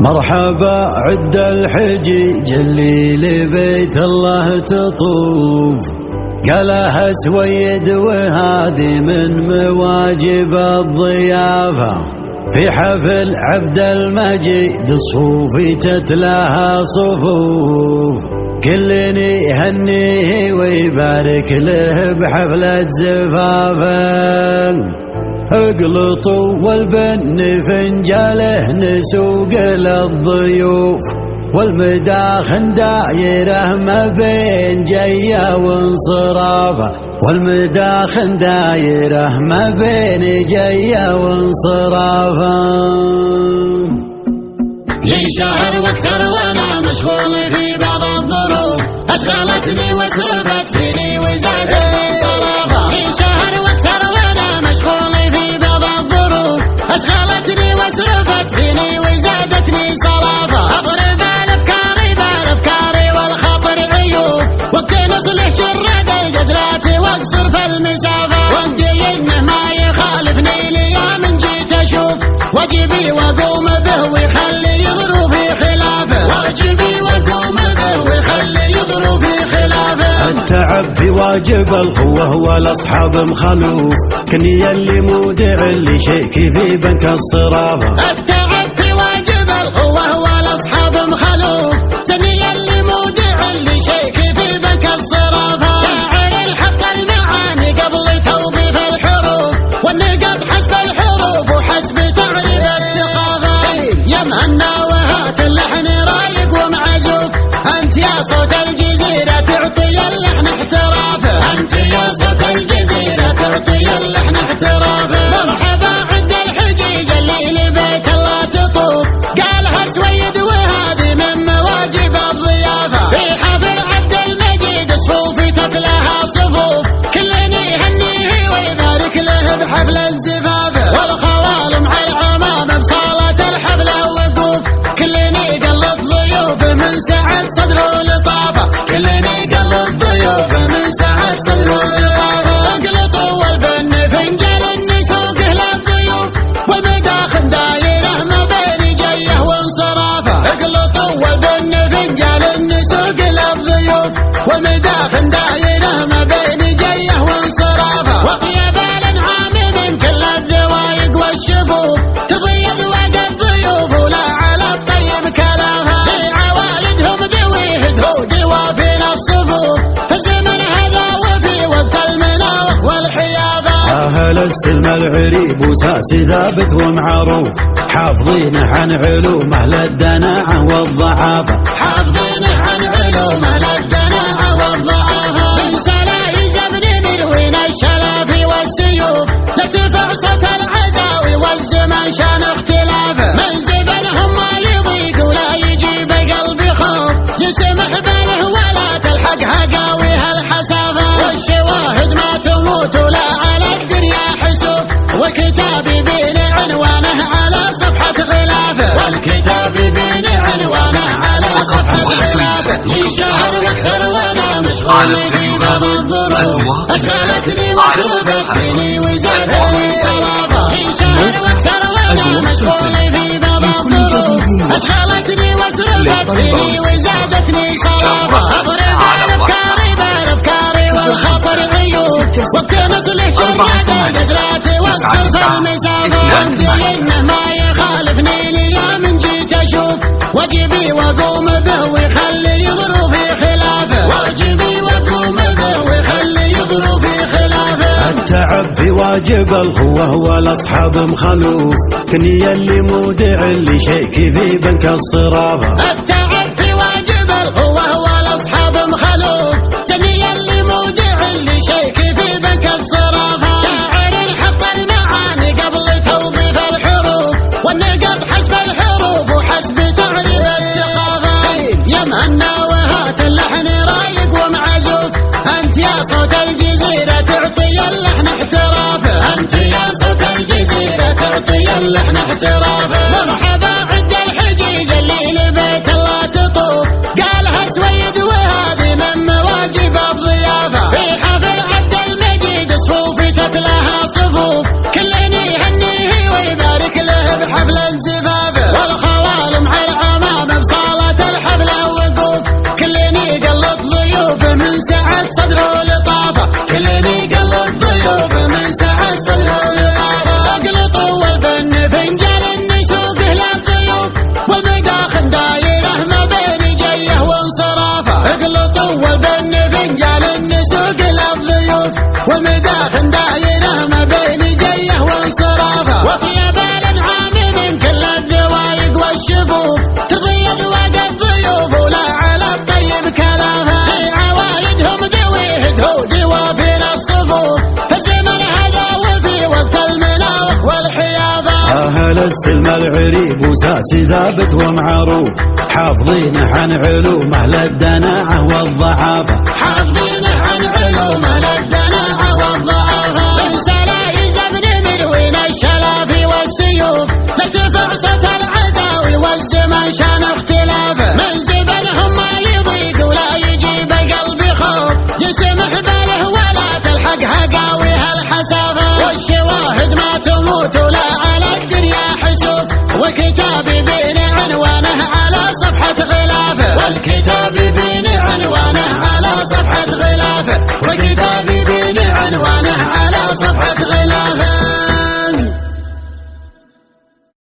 مرحبا عد الحجيج اللي لبيت الله تطوف، قالها سويد وهذه من مواجب الضيافة. في حفل عبد المجيد صفوفي تتلاها صفوف، كل يهنيه ويبارك له بحفلة زفافه. اقلطوا والبن فنجاله نسوق للضيوف، والمداخن دايره ما بين جيه وانصرافه، والمداخن دايره ما بين جيه وانصرافه. لي شهر واكثر وانا مشغول في بعض الظروف، اشغلتني وسربت فيني وزادتني صرافه. لي شهر واكثر وانا مشغول في بعض الظروف، اشغلتني وسربت فيني وزادتني صرافه. اضرب الافكاري والخاطر عيوب، وقت نصلح شرد الجزلات واقصر في المسافه. ودي انه ما يخالفني ليام جيت اشوف، واجبي واقوم به ويخلي ظروفي خلافه، واجبي واقوم به ويخلي ظروفي خلافه. التعب في واجب الخوه والاصحاب مخلوف، كني اللي مودع اللي شيك في بنك الصرافه. التعب في واجب الخوه والاصحاب مخلوف، كني اللي مودع اللي شيك في بنك الصرافه. شاعر الحق المعاني قبل توظيف الحروف، والنقب حسب الحروف وحسب تعريف الثقافه. يا مهنا وهات اللحن رايق ومعزوف، انت يا صوت الجزيره تعطي اللحن احترافه، انت يا صوت الجزيره تعطي اللحن احترافه. مرحبا عد الحجيج اللي لبيت الله تطوف، قالها سويد وهذه من مواجب الضيافه. في حفل عبد المجيد صفوفي تتلاها صفوف، كل يهنيه ويبارك له بحفل زفافه. والخوال مع العمام بصالة الحفله وقوف، كل يقلد ضيوفه من سعة صدره لطافه، كل يقلد ضيوفه من سعة صدره لطافه. اقلطوا والبن فنجال النسوق للضيوف، والمداخن دايره ما بين جيه وانصرافه. اقلطوا والبن فنجال النسوق للضيوف، والمداخن دايره ما بين جيه وانصرافه. وطيب الانعام من كل الذوايق والشفوف، تضيق وقت الضيوف ولا على الطيب كلامها. في عوالدهم دويهدوا دوافين الصفوف، الزمن هذا وفي وقت المناوح والحيابه. اهل السلم العريب وساسي ثابت ومعروف، حافظين عن علوم اهل الدناعه والضعافه، حافظين عن علوم اهل الدناعه والضعافه. من سلايز ابن مروين الشلافي والسيوف، لتفع صوت العزاوي والزمن شان اختلافه. من زبنهم ما يضيق ولا يجيب قلبي خوف، يسمح باله ولا تلحق هقاويها الحسافه. والشواهد ما تموت ولا على الدنيا حسوف، وكتابي بين عنوانه على صفحه غلافه، والكتاب بين عنوانه على صفحه غلافه. لي شهر واكثر وانا مشغول في بعض الظروف، اشغلتني وسربت فيني وزادتني صرافه. لي شهر واكثر وانا مشغول في بعض الظروف، اشغلتني وسربت فيني وزادتني صرافه. اضرب الافكاري والخاطر عيوب، وقت نصلح شرد الجزلات واقصر في المسافه. ودي انه ما يخالفني ليام جيت اشوف، واجبي واقوم به ويخلي ظروفي خلافه، واجبي واقوم به ويخلي ظروفي خلافه. التعب في واجب الخوه والاصحاب مخلوف، كني اللي مودع اللي شيك في بنك الصرافه. التعب في واجب الخوه والاصحاب مخلوف، كني اللي مودع اللي شيك في بنك الصرافه. شاعر الحق المعاني قبل توظيف الحروف، والنقب حسب الحروف وحسب تعريف الثقافه. يا مهنا وهات اللحن رايق ومعزوف، انت يا صوت الجزيره تعطي اللحن احترافه، انت يا صوت الجزيره تعطي اللحن احترافه. مرحبا عد الحجيج اللي لبيت الله تطوف، قالها سويد وهذه من مواجب الضيافه. في حفل عبد المجيد صفوفي تتلاها صفوف، كل يهنيه ويبارك له بحفل زفافه. والخوال مع كلني قلب الضيوف من سعة صدر اقلطوا والبن فنجان النسوق للضيوف والمداخن دايره ما بين جيه وانصرافه اقلطوا والبن فنجان النسوق للضيوف والمداخن دايره ما بين جيه وانصرافه وطيب الانعام من كل الذوايق والشفوف ترضي اذواق الضيوف ولا على الطيب كلامها في عوايدهم ذوي هدهود وفي الصفوف الزمن هذا وفي وقت المناوح والحيافه أهل السلم العريب وساسي ثابت ومعروف حافظين عن علومه للدناعة والضعافة حافظين عن علومه للدناعة والضعافة من سلايز ابن مروين الشلافي والسيوف لارتفع صوت العزاوي والزمن شان اختلافه من زبنهم ما يضيق ولا يجيب قلبي خوف يسمح باله ولا تلحق هقاويها الحسافة والشواهد ما تموت ولا على الدنيا حسوف وكتابي بين عنوانه على صفحة غلافه والكتاب بين عنوانه على صفحة غلافه وكتابي بين عنوانه على صفحة